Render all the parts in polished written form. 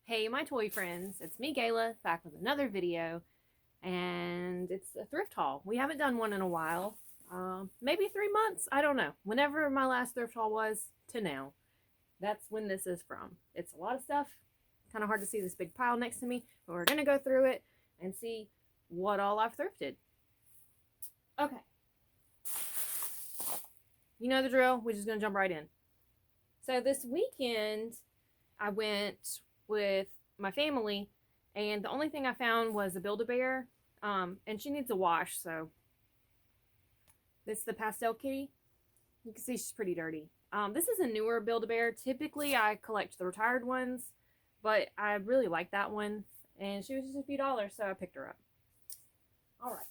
Hey my toy friends, it's me Gayla back with another video, and it's a thrift haul. We haven't done one in a while, maybe 3 months, I don't know. Whenever my last thrift haul was to now, that's when this is from. It's a lot of stuff, kind of hard to see this big pile next to me, but we're gonna go through it and see what all I've thrifted. Okay, you know the drill, we're just gonna jump right in. So this weekend I went with my family, and the only thing I found was a Build-A-Bear, and she needs a wash, so this is the pastel kitty. You can see she's pretty dirty. This is a newer Build-A-Bear. Typically I collect the retired ones, but I really like that one, and she was just a few dollars, so I picked her up. All right,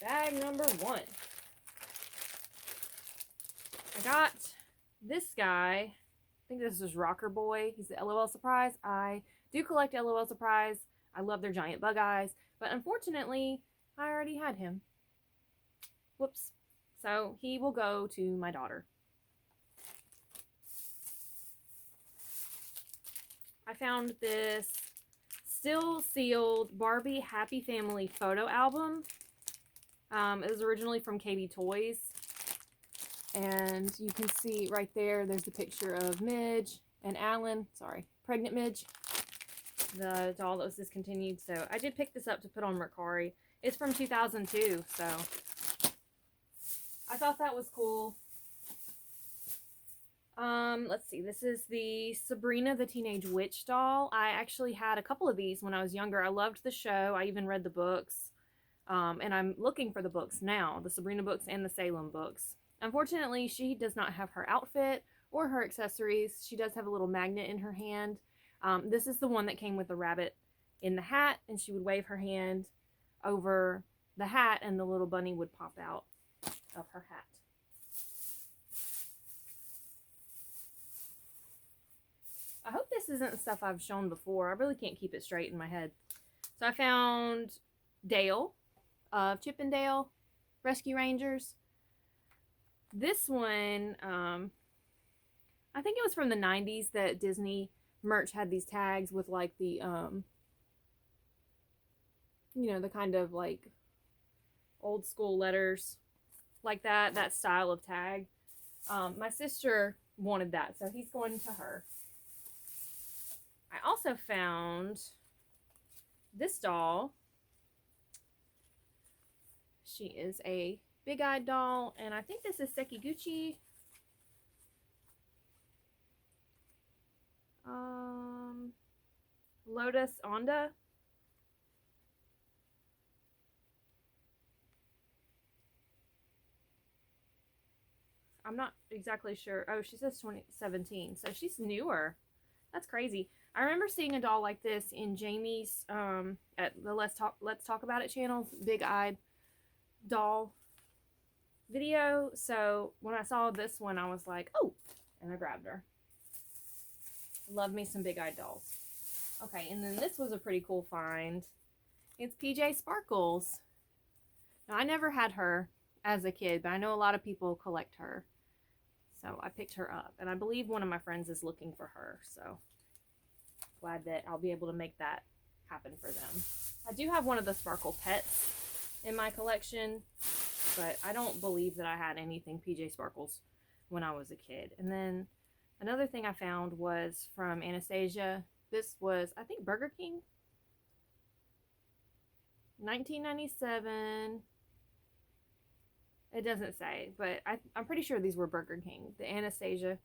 bag number one. I got this guy. I think this is Rocker Boy. He's the LOL Surprise. I do collect LOL Surprise. I love their giant bug eyes, but unfortunately, I already had him. Whoops. So he will go to my daughter. I found this still sealed Barbie Happy Family photo album. It was originally from KB Toys. And you can see right there, there's the picture of Midge and Alan, sorry, pregnant Midge, the doll that was discontinued. So I did pick this up to put on Mercari. It's from 2002, so I thought that was cool. Let's see, this is the Sabrina the Teenage Witch doll. I actually had a couple of these when I was younger. I loved the show. I even read the books. And I'm looking for the books now, the Sabrina books and the Salem books. Unfortunately, she does not have her outfit or her accessories. She does have a little magnet in her hand. This is the one that came with the rabbit in the hat, and she would wave her hand over the hat, and the little bunny would pop out of her hat. I hope this isn't stuff I've shown before. I really can't keep it straight in my head. So I found Dale of Chip 'n Dale Rescue Rangers. This one, I think it was from the 90s that Disney merch had these tags with like the, you know, the kind of like old school letters like that style of tag. My sister wanted that, so he's going to her. I also found this doll. She is a big-eyed doll, and I think this is Sekiguchi. Lotus Onda. I'm not exactly sure. Oh, she says 2017, so she's newer. That's crazy. I remember seeing a doll like this in Jamie's at the Let's Talk About It channel, big-eyed doll video. So when I saw this one, I was like, oh, and I grabbed her. Love me some big-eyed dolls. Okay, and then this was a pretty cool find. It's PJ Sparkles. Now, I never had her as a kid, but I know a lot of people collect her. So I picked her up, and I believe one of my friends is looking for her, so glad that I'll be able to make that happen for them. I do have one of the Sparkle pets in my collection, but I don't believe that I had anything PJ Sparkles when I was a kid. And then another thing I found was from Anastasia. This was, I think, Burger King. 1997. It doesn't say, but I'm pretty sure these were Burger King. The Anastasia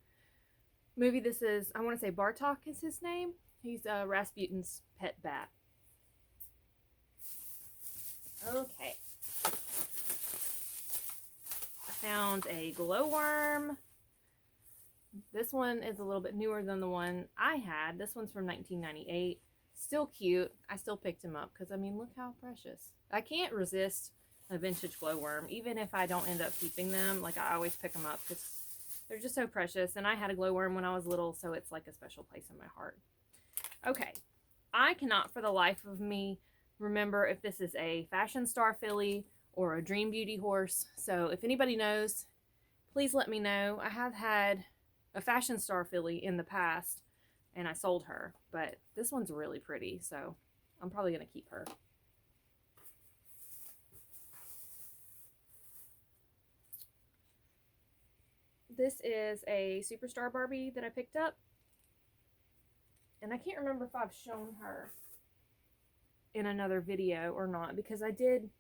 movie. This is, I want to say Bartok is his name. He's Rasputin's pet bat. Okay. I found a glowworm. This one is a little bit newer than the one I had. This one's from 1998. Still cute. I still picked him up because, I mean, look how precious. I can't resist a vintage glowworm, even if I don't end up keeping them. Like, I always pick them up because they're just so precious. And I had a glowworm when I was little, so it's like a special place in my heart. Okay. I cannot for the life of me remember if this is a Fashion Star filly or a Dream Beauty horse. So if anybody knows, please let me know. I have had a Fashion Star filly in the past, and I sold her. But this one's really pretty, so I'm probably going to keep her. This is a Superstar Barbie that I picked up. And I can't remember if I've shown her in another video or not, because I did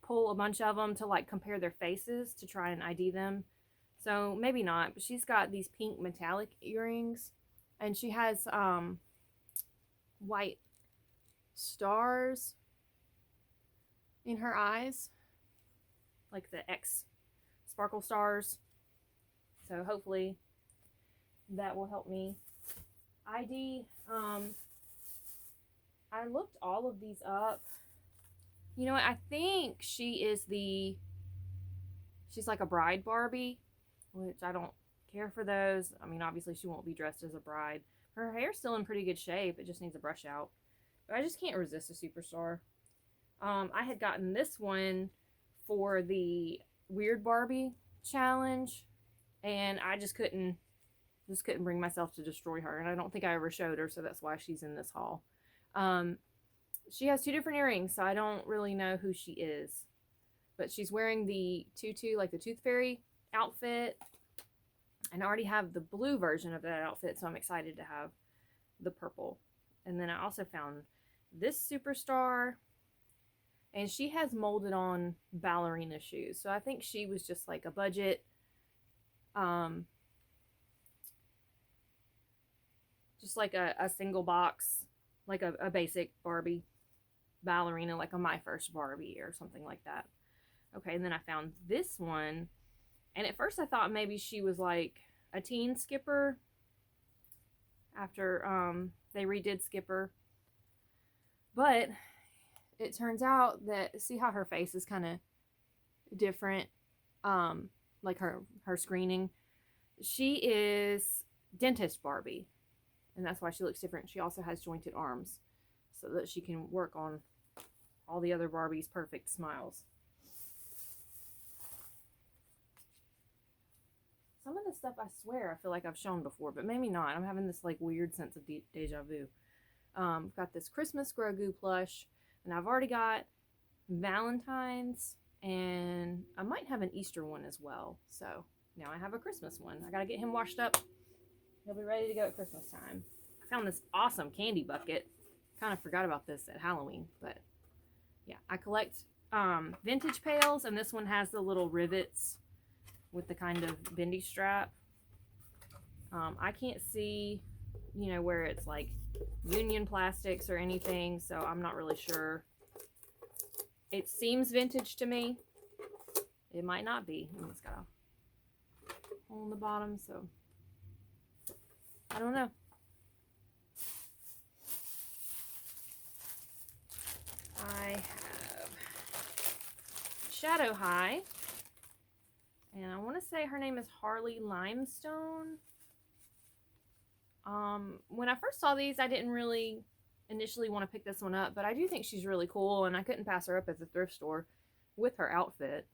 pull a bunch of them to like compare their faces to try and ID them. So maybe not, but she's got these pink metallic earrings, and she has white stars in her eyes, like the X sparkle stars. So hopefully that will help me ID. I looked all of these up. You know what? I think she's like a bride Barbie, which I don't care for those. I mean, obviously she won't be dressed as a bride. Her hair's still in pretty good shape. It just needs a brush out. But I just can't resist a Superstar. I had gotten this one for the Weird Barbie challenge, and I just couldn't bring myself to destroy her, and I don't think I ever showed her, so that's why she's in this haul. She has 2 different earrings, so I don't really know who she is, but she's wearing the tutu, like the Tooth Fairy outfit, and I already have the blue version of that outfit, so I'm excited to have the purple. And then I also found this Superstar, and she has molded on ballerina shoes, so I think she was just like a budget, just like a single box, like a basic Barbie ballerina, like a My First Barbie or something like that. Okay, and then I found this one, and at first I thought maybe she was like a teen Skipper after they redid Skipper, but it turns out that, see how her face is kind of different, like her screening? She is Dentist Barbie, and that's why she looks different. She also has jointed arms so that she can work on all the other Barbies' perfect smiles. Some of the stuff I swear I feel like I've shown before, but maybe not. I'm having this like weird sense of deja vu. Got this Christmas Grogu plush, and I've already got Valentine's, and I might have an Easter one as well. So now I have a Christmas one. I gotta get him washed up. He'll be ready to go at Christmas time. I found this awesome candy bucket. Kind of forgot about this at Halloween, but yeah, I collect vintage pails, and this one has the little rivets with the kind of bendy strap. I can't see, you know, where it's like Union Plastics or anything, so I'm not really sure. It seems vintage to me. It might not be. And it's got a hole in the bottom, so I don't know. I have Shadow High, and I want to say her name is Harley Limestone. When I first saw these, I didn't really initially want to pick this one up, but I do think she's really cool, and I couldn't pass her up at the thrift store with her outfit.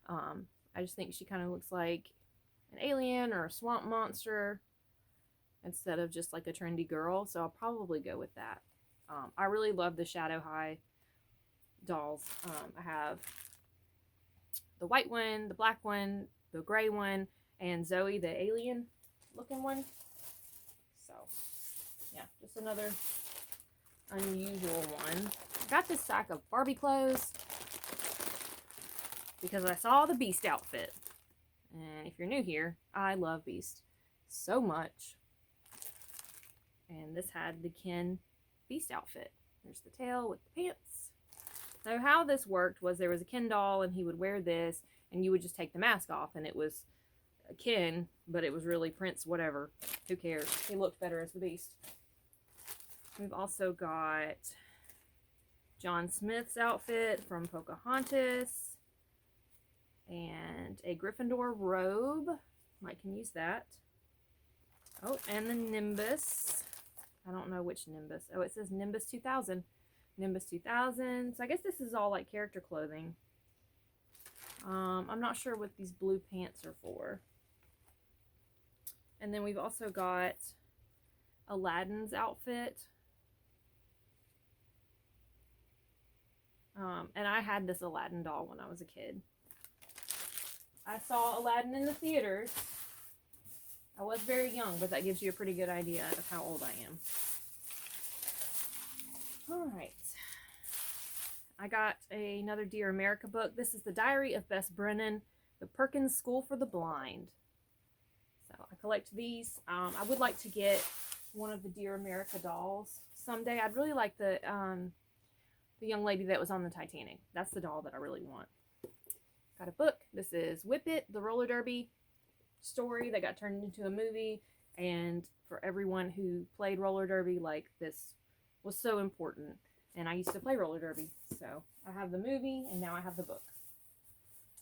I just think she kind of looks like an alien or a swamp monster instead of just like a trendy girl, so I'll probably go with that. I really love the Shadow High dolls. I have the white one, the black one, the gray one, and Zoe, the alien looking one. So yeah, just another unusual one. I got this sack of Barbie clothes because I saw the Beast outfit, and if you're new here, I love Beast so much. And this had the Ken Beast outfit. There's the tail with the pants. So how this worked was there was a Ken doll, and he would wear this, and you would just take the mask off, and it was a Ken, but it was really Prince whatever. Who cares? He looked better as the Beast. We've also got John Smith's outfit from Pocahontas, and a Gryffindor robe. Mike can use that. Oh, and the Nimbus. I don't know which Nimbus. Oh, it says Nimbus 2000. Nimbus 2000. So I guess this is all like character clothing. I'm not sure what these blue pants are for. And then we've also got Aladdin's outfit. And I had this Aladdin doll when I was a kid. I saw Aladdin in the theaters. I was very young, but that gives you a pretty good idea of how old I am. Alright. I got another Dear America book. This is The Diary of Bess Brennan, The Perkins School for the Blind. So I collect these. I would like to get one of the Dear America dolls someday. I'd really like the young lady that was on the Titanic. That's the doll that I really want. Got a book. This is Whip It, the roller derby story that got turned into a movie. And for everyone who played roller derby, like, this was so important. And I used to play roller derby. So I have the movie and now I have the book.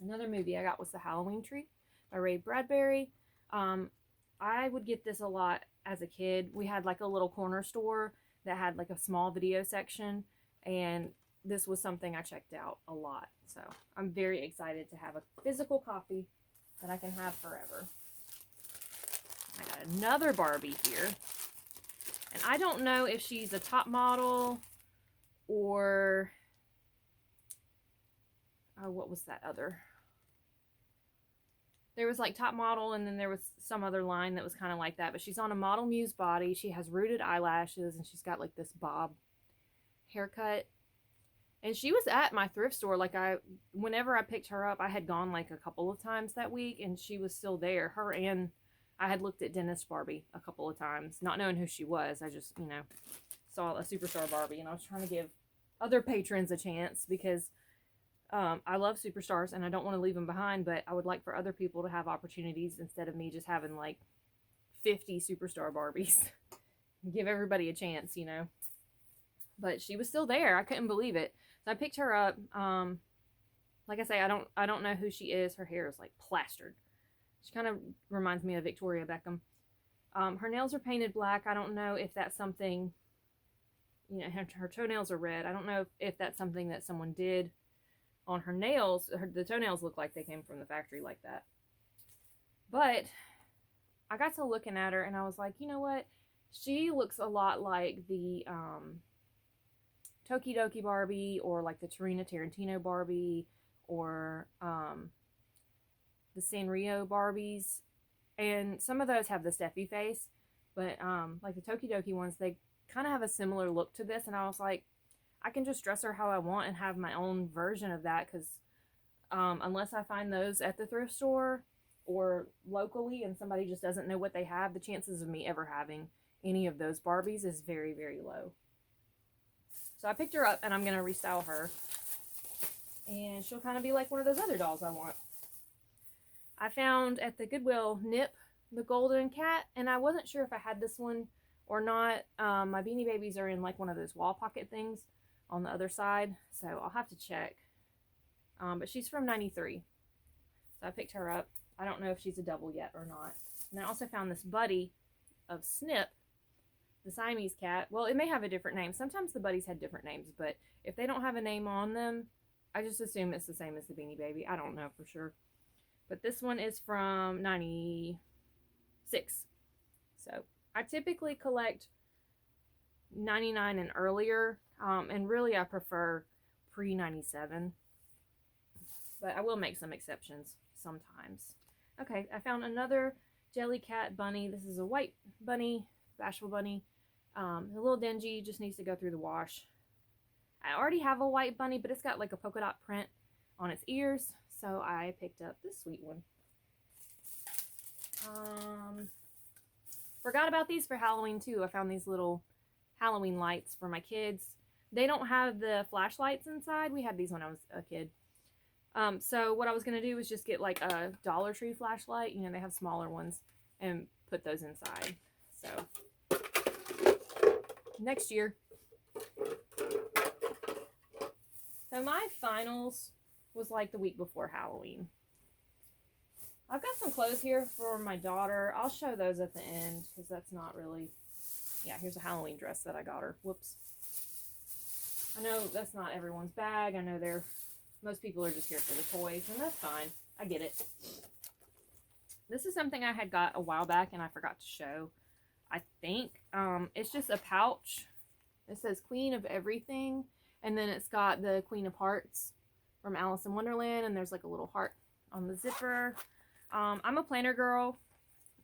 Another movie I got was The Halloween Tree by Ray Bradbury. I would get this a lot as a kid. We had like a little corner store that had like a small video section, and this was something I checked out a lot. So I'm very excited to have a physical copy that I can have forever. I got another Barbie here. And I don't know if she's a top model or... oh, what was that other? There was like top model, and then there was some other line that was kind of like that. But she's on a Model Muse body. She has rooted eyelashes, and she's got like this bob haircut. And she was at my thrift store. Like, whenever I picked her up, I had gone like a couple of times that week, and she was still there. Her, and I had looked at Dentist Barbie a couple of times, not knowing who she was. I just, you know, saw a Superstar Barbie, and I was trying to give other patrons a chance because I love Superstars and I don't want to leave them behind, but I would like for other people to have opportunities instead of me just having like 50 Superstar Barbies. Give everybody a chance, you know. But she was still there. I couldn't believe it. So I picked her up. Like I say, I don't know who she is. Her hair is like plastered. She kind of reminds me of Victoria Beckham. Her nails are painted black. I don't know if that's something, you know, her toenails are red. I don't know if that's something that someone did on her nails. The toenails look like they came from the factory like that. But I got to looking at her and I was like, you know what? She looks a lot like the Tokidoki Barbie, or like the Tarina Tarantino Barbie, or the Sanrio Barbies. And some of those have the Steffi face, but like the Tokidoki ones, they kind of have a similar look to this. And I was like, I can just dress her how I want and have my own version of that, because unless I find those at the thrift store or locally and somebody just doesn't know what they have, the chances of me ever having any of those Barbies is very, very low. So I picked her up and I'm going to restyle her. And she'll kind of be like one of those other dolls I want. I found at the Goodwill Nip the golden cat, and I wasn't sure if I had this one or not. My Beanie Babies are in like one of those wall pocket things on the other side, so I'll have to check. But she's from 93. So I picked her up. I don't know if she's a double yet or not. And I also found this buddy of Snip, the Siamese cat. Well, it may have a different name. Sometimes the buddies had different names, but if they don't have a name on them, I just assume it's the same as the Beanie Baby. I don't know for sure. But this one is from 96. So I typically collect 99 and earlier. And really I prefer pre-97. But I will make some exceptions sometimes. Okay, I found another Jellycat bunny. This is a white bunny, bashful bunny. A little dingy, just needs to go through the wash. I already have a white bunny, but it's got like a polka dot print on its ears. So I picked up this sweet one. Forgot about these for Halloween too. I found these little Halloween lights for my kids. They don't have the flashlights inside. We had these when I was a kid. So what I was going to do was just get like a Dollar Tree flashlight. You know, they have smaller ones, and put those inside. So next year. So my finals was like the week before Halloween. I've got some clothes here for my daughter. I'll show those at the end because that's not really... Yeah, here's a Halloween dress that I got her. Whoops. I know that's not everyone's bag. I know most people are just here for the toys, and that's fine. I get it. This is something I had got a while back and I forgot to show. I think. It's just a pouch. It says Queen of Everything, and then it's got the Queen of Hearts from Alice in Wonderland, and there's like a little heart on the zipper. I'm a planner girl,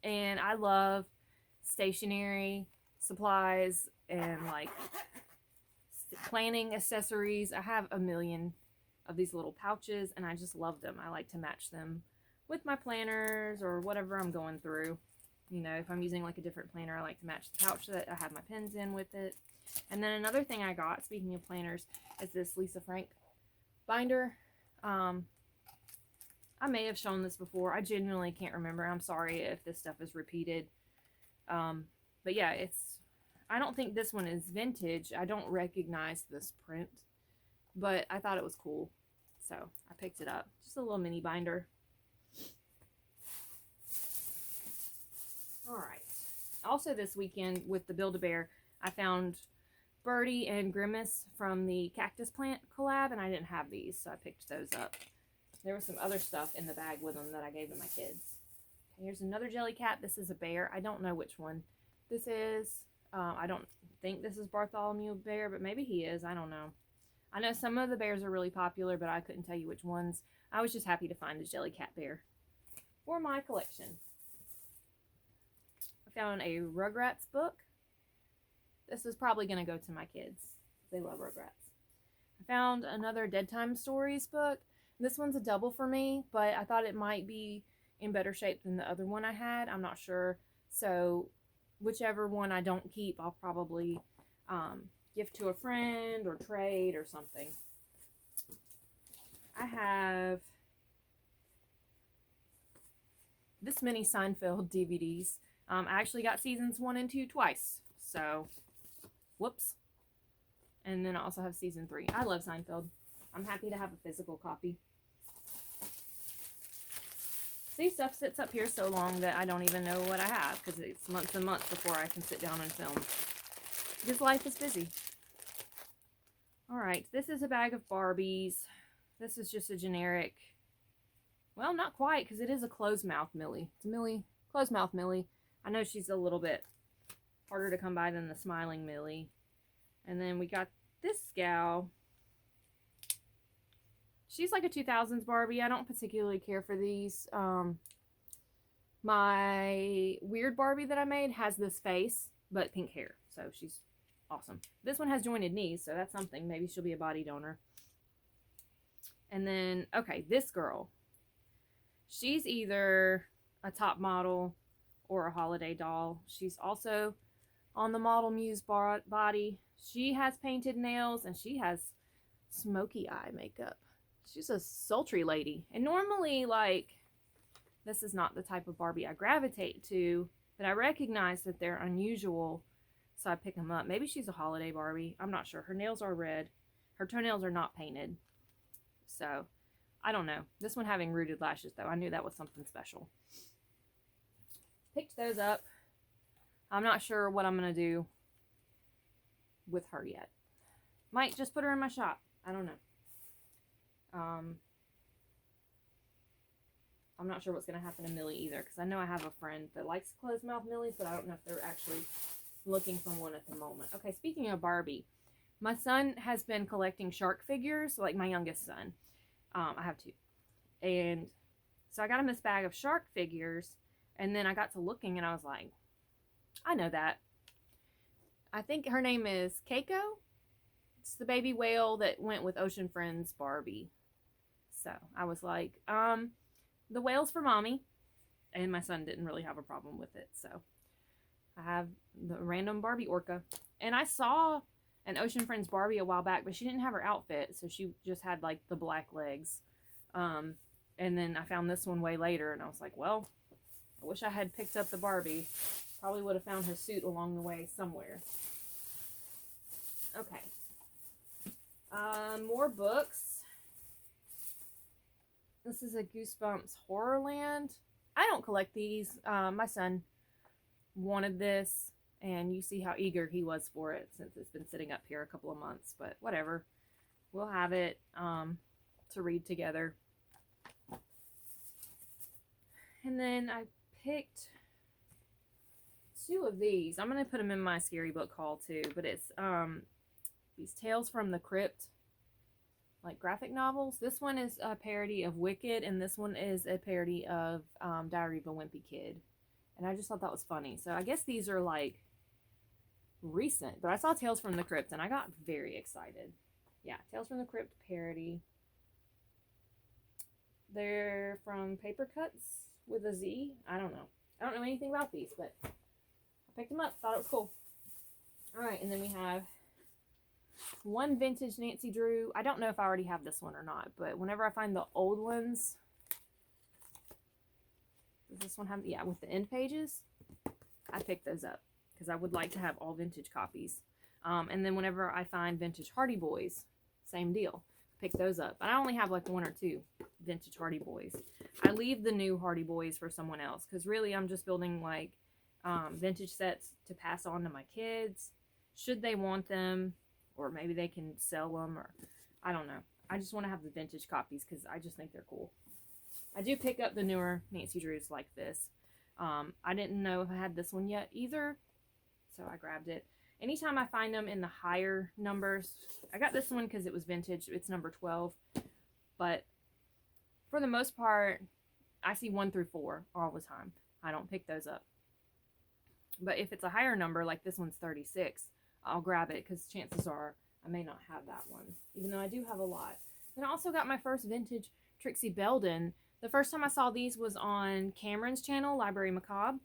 and I love stationery, supplies, and like planning accessories. I have a million of these little pouches, and I just love them. I like to match them with my planners or whatever I'm going through. You know, if I'm using like a different planner, I like to match the pouch that I have my pens in with it. And then another thing I got, speaking of planners, is this Lisa Frank binder. I may have shown this before. I genuinely can't remember. I'm sorry if this stuff is repeated. But yeah, I don't think this one is vintage. I don't recognize this print, but I thought it was cool, so I picked it up. Just a little mini binder. All right. Also this weekend with the Build-A-Bear, I found Birdie and Grimace from the Cactus Plant collab, and I didn't have these, so I picked those up. There was some other stuff in the bag with them that I gave to my kids. Okay, here's another jelly cat. This is a bear. I don't know which one this is. I don't think this is Bartholomew Bear, but maybe he is. I don't know. I know some of the bears are really popular, but I couldn't tell you which ones. I was just happy to find a jelly cat bear for my collection. I found a Rugrats book. This is probably going to go to my kids. They love Rugrats. I found another Dead Time Stories book. This one's a double for me, but I thought it might be in better shape than the other one I had. I'm not sure. So whichever one I don't keep, I'll probably give to a friend or trade or something. I have this many Seinfeld DVDs. I actually got seasons 1 and 2 twice. So, whoops. And then I also have season 3. I love Seinfeld. I'm happy to have a physical copy. See, stuff sits up here so long that I don't even know what I have, because it's months and months before I can sit down and film. Because life is busy. Alright, this is a bag of Barbies. This is just a generic, well, not quite, because it is a closed-mouth Millie. It's a Millie, closed-mouth Millie. I know she's a little bit harder to come by than the smiling Millie. And then we got this gal. She's like a 2000s Barbie. I don't particularly care for these. My weird Barbie that I made has this face, but pink hair. So she's awesome. This one has jointed knees, so that's something. Maybe she'll be a body donor. And then, okay, this girl. She's either a top model or a holiday doll. She's also on the Model Muse body. She has painted nails, and she has smoky eye makeup. She's a sultry lady. And normally, like, this is not the type of Barbie I gravitate to, but I recognize that they're unusual, so I pick them up. Maybe she's a holiday Barbie. I'm not sure. Her nails are red. Her toenails are not painted. So, I don't know. This one having rooted lashes, though. I knew that was something special. Picked those up. I'm not sure what I'm going to do with her yet. Might just put her in my shop. I don't know. I'm not sure what's going to happen to Millie either, because I know I have a friend that likes closed-mouth Millies, but I don't know if they're actually looking for one at the moment. Okay, speaking of Barbie, my son has been collecting shark figures, like my youngest son. I have 2. And so I got him this bag of shark figures, and then I got to looking, and I was like, I know that. I think her name is Keiko. It's the baby whale that went with Ocean Friends Barbie. So I was like, the whale's for mommy. And my son didn't really have a problem with it. So I have the random Barbie orca. And I saw an Ocean Friends Barbie a while back, but she didn't have her outfit. So she just had like the black legs. And then I found this one way later, and I was like, well, I wish I had picked up the Barbie. Probably would have found her suit along the way somewhere. Okay. More books. This is a Goosebumps Horrorland. I don't collect these. My son wanted this, and you see how eager he was for it since it's been sitting up here a couple of months, but whatever. We'll have it to read together. And then I picked two of these. I'm going to put them in my scary book haul too, but it's these Tales from the Crypt, like graphic novels. This one is a parody of Wicked, and this one is a parody of Diary of a Wimpy Kid. And I just thought that was funny. So I guess these are like recent, but I saw Tales from the Crypt and I got very excited. Yeah, Tales from the Crypt parody. They're from Paper Cuts with a Z. I don't know anything about these, but I picked them up. Thought it was cool. Alright, and then we have one vintage Nancy Drew. I don't know if I already have this one or not, but whenever I find the old ones, does this one have, yeah, with the end pages, I pick those up because I would like to have all vintage copies. And then whenever I find vintage Hardy Boys, same deal. Pick those up. But I only have like one or two vintage Hardy Boys. I leave the new Hardy Boys for someone else because really I'm just building like vintage sets to pass on to my kids should they want them, or maybe they can sell them, or I don't know. I just want to have the vintage copies because I just think they're cool. I do pick up the newer Nancy Drews like this. I didn't know if I had this one yet either, so I grabbed it. Anytime I find them in the higher numbers, I got this one because it was vintage. It's number 12. But for the most part, I see 1 through 4 all the time. I don't pick those up. But if it's a higher number, like this one's 36, I'll grab it because chances are I may not have that one, even though I do have a lot. Then I also got my first vintage Trixie Belden. The first time I saw these was on Cameron's channel, Library Macabre.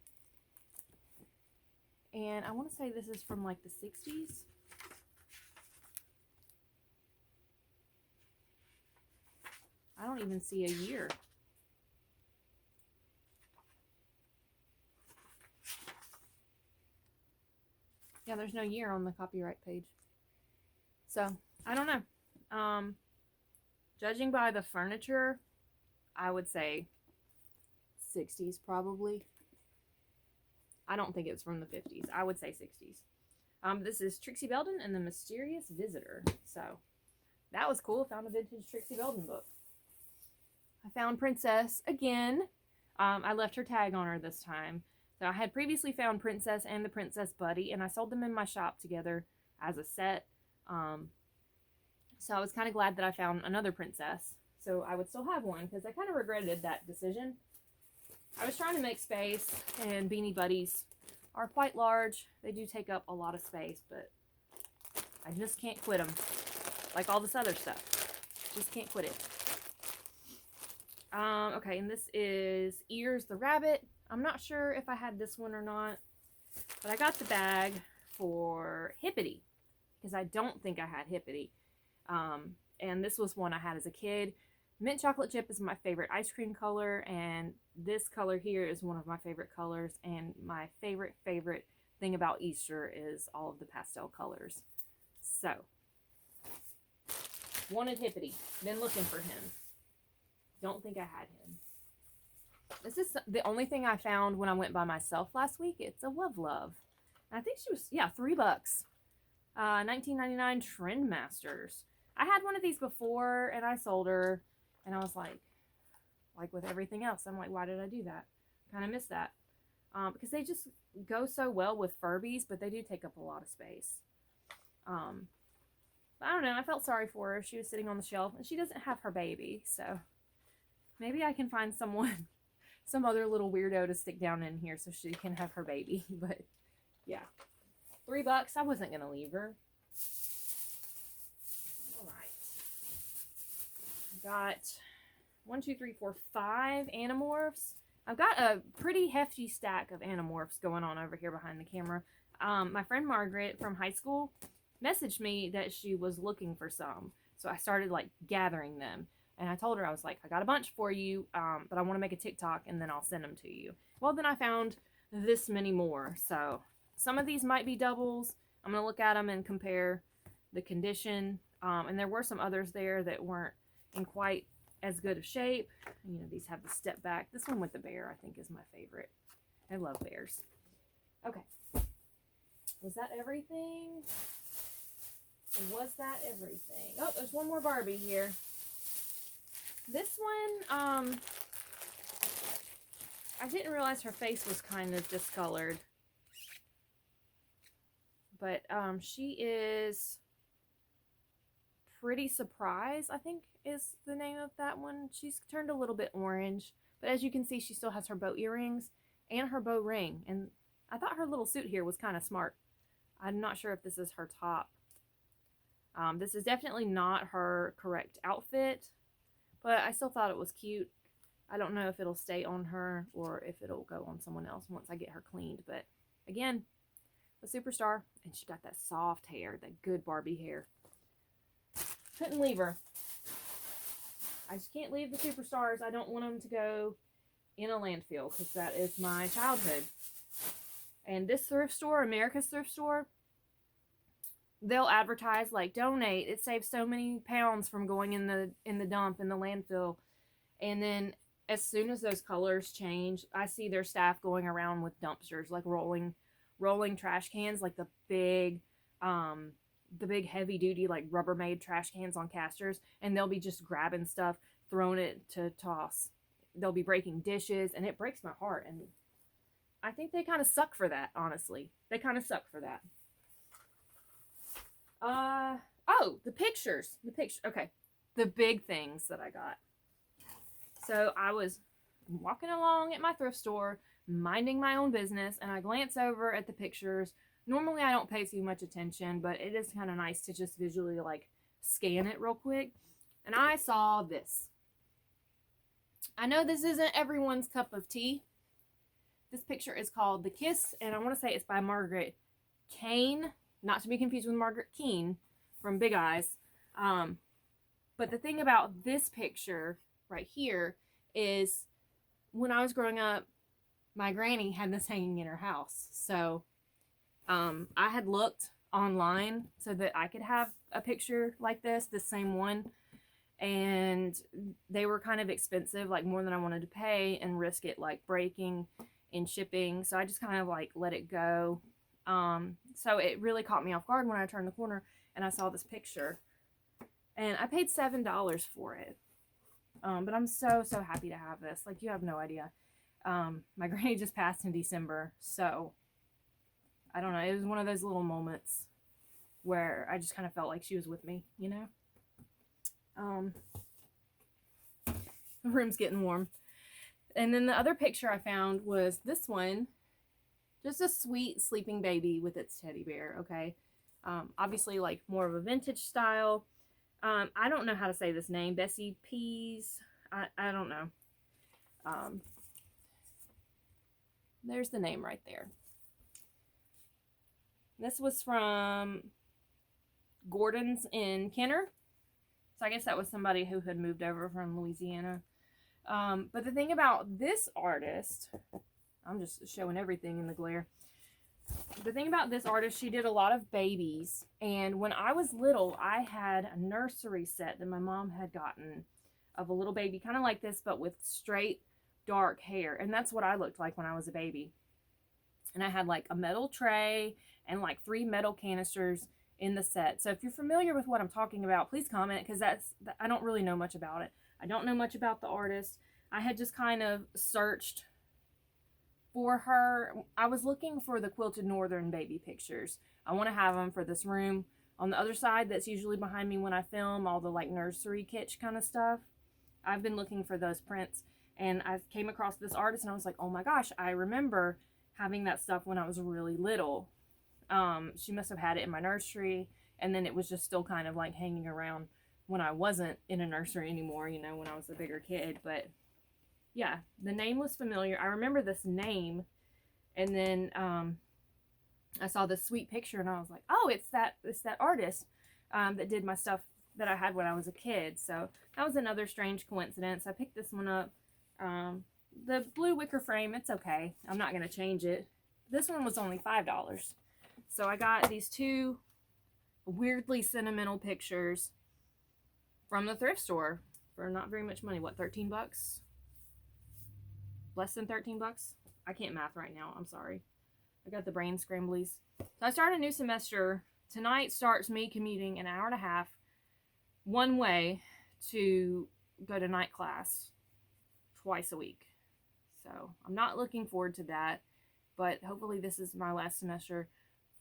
And I want to say this is from like the 60s. I don't even see a year. Yeah, there's no year on the copyright page. So, I don't know. Judging by the furniture, I would say 60s probably. I don't think it's from the 50s. I would say 60s. This is Trixie Belden and the Mysterious Visitor. So, that was cool. Found a vintage Trixie Belden book. I found Princess again. I left her tag on her this time. So, I had previously found Princess and the Princess Buddy, and I sold them in my shop together as a set. So, I was kind of glad that I found another Princess. So, I would still have one because I kind of regretted that decision. I was trying to make space, and Beanie Buddies are quite large. They do take up a lot of space, but I just can't quit them. Like all this other stuff. Just can't quit it. Okay, and this is Ears the Rabbit. I'm not sure if I had this one or not, but I got the bag for Hippity, because I don't think I had Hippity. And this was one I had as a kid. Mint chocolate chip is my favorite ice cream color, and this color here is one of my favorite colors, and my favorite thing about Easter is all of the pastel colors. So, wanted Hippity. Been looking for him. Don't think I had him. This is the only thing I found when I went by myself last week. It's a Love. And I think she was, yeah, $3. 19.99 Trendmasters. I had one of these before, and I sold her. And I was like with everything else, I'm like, why did I do that? Kind of miss that. Because they just go so well with Furbies, but they do take up a lot of space. But I don't know, I felt sorry for her. She was sitting on the shelf, and she doesn't have her baby, so maybe I can find someone, some other little weirdo to stick down in here so she can have her baby. But yeah, $3. I wasn't going to leave her. Got 1, 2, 3, 4, 5 Animorphs. I've got a pretty hefty stack of Animorphs going on over here behind the camera. My friend Margaret from high school messaged me that she was looking for some. So I started like gathering them. And I told her, I was like, I got a bunch for you, but I want to make a TikTok and then I'll send them to you. Well, then I found this many more. So some of these might be doubles. I'm going to look at them and compare the condition. And there were some others there that weren't in quite as good of shape. You know, these have the step back. This one with the bear, I think, is my favorite. I love bears. Okay. Was that everything? Was that everything? Oh, there's one more Barbie here. This one, I didn't realize her face was kind of discolored. But she is Pretty Surprise, I think is the name of that one. She's turned a little bit orange, but as you can see, she still has her bow earrings and her bow ring. And I thought her little suit here was kind of smart. I'm not sure if this is her top. This is definitely not her correct outfit, but I still thought it was cute. I don't know if it'll stay on her or if it'll go on someone else once I get her cleaned. But again, a superstar, and she got that soft hair, that good Barbie hair. Couldn't leave her. I just can't leave the superstars. I don't want them to go in a landfill because that is my childhood. And this thrift store, America's Thrift Store, they'll advertise like donate. It saves so many pounds from going in the dump in the landfill. And then as soon as those colors change, I see their staff going around with dumpsters, like rolling trash cans, like the big heavy duty like Rubbermaid trash cans on casters, and they'll be just grabbing stuff, throwing it to toss. They'll be breaking dishes, and it breaks my heart. And I think they kind of suck for that, honestly. They kind of suck for that. Oh, the pictures. Okay. The big things that I got. So I was walking along at my thrift store, minding my own business, and I glance over at the pictures. Normally I don't pay too much attention, but it is kind of nice to just visually like scan it real quick. And I saw this. I know this isn't everyone's cup of tea. This picture is called The Kiss, and I want to say it's by Margaret Kane, not to be confused with Margaret Keane from Big Eyes. But the thing about this picture right here is when I was growing up, my granny had this hanging in her house. So I had looked online so that I could have a picture like this, the same one. And they were kind of expensive, like more than I wanted to pay and risk it like breaking and shipping. So I just kind of like let it go. So it really caught me off guard when I turned the corner and I saw this picture. And I paid $7 for it. But I'm so happy to have this. Like, you have no idea. My granny just passed in December, so I don't know. It was one of those little moments where I just kind of felt like she was with me, you know? The room's getting warm. And then the other picture I found was this one. Just a sweet sleeping baby with its teddy bear, okay? Obviously, like, more of a vintage style. I don't know how to say this name. Bessie Peas. I don't know. There's the name right there. This was from Gordon's in Kenner. So I guess that was somebody who had moved over from Louisiana. But the thing about this artist, I'm just showing everything in the glare. The thing about this artist, she did a lot of babies. And when I was little, I had a nursery set that my mom had gotten of a little baby, kind of like this, but with straight, dark hair. And that's what I looked like when I was a baby. And I had like a metal tray and like 3 metal canisters in the set. So if you're familiar with what I'm talking about, please comment, because I don't really know much about it. I don't know much about the artist. I had just kind of searched for her. I was looking for the quilted northern baby pictures. I want to have them for this room. On the other side, that's usually behind me when I film all the like nursery kitsch kind of stuff. I've been looking for those prints, and I came across this artist and I was like, oh my gosh, I remember having that stuff when I was really little. She must have had it in my nursery, and then it was just still kind of like hanging around when I wasn't in a nursery anymore, you know, when I was a bigger kid. But yeah, the name was familiar. I remember this name, and then I saw this sweet picture and I was like, oh, it's that artist that did my stuff that I had when I was a kid. So that was another strange coincidence. I picked this one up. The blue wicker frame, it's okay. I'm not going to change it. This one was only $5. So I got these 2 weirdly sentimental pictures from the thrift store for not very much money. What, 13 bucks? Less than 13 bucks? I can't math right now. I'm sorry. I got the brain scramblies. So I start a new semester. Tonight starts me commuting an hour and a half one way to go to night class twice a week. So I'm not looking forward to that, but hopefully this is my last semester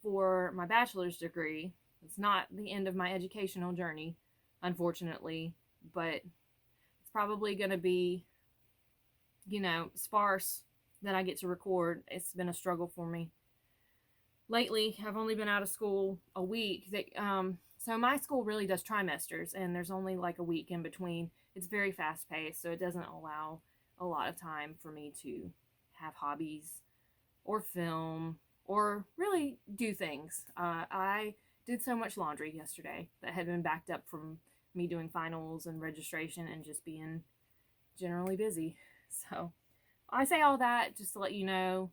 for my bachelor's degree. It's not the end of my educational journey, unfortunately, but it's probably going to be, sparse that I get to record. It's been a struggle for me. Lately, I've only been out of school a week. So my school really does trimesters, and there's only like a week in between. It's very fast paced, so it doesn't allow a lot of time for me to have hobbies or film or really do things. I did so much laundry yesterday that had been backed up from me doing finals and registration and just being generally busy. So I say all that just to let you know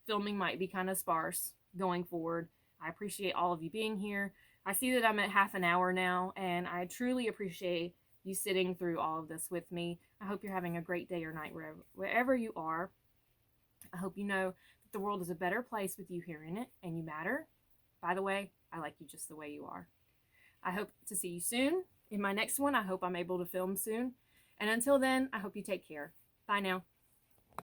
filming might be kind of sparse going forward. I appreciate all of you being here. I see that I'm at half an hour now, and I truly appreciate you sitting through all of this with me. I hope you're having a great day or night wherever you are. I hope you know that the world is a better place with you here in it, and you matter. By the way, I like you just the way you are. I hope to see you soon. In my next one, I hope I'm able to film soon. And until then, I hope you take care. Bye now.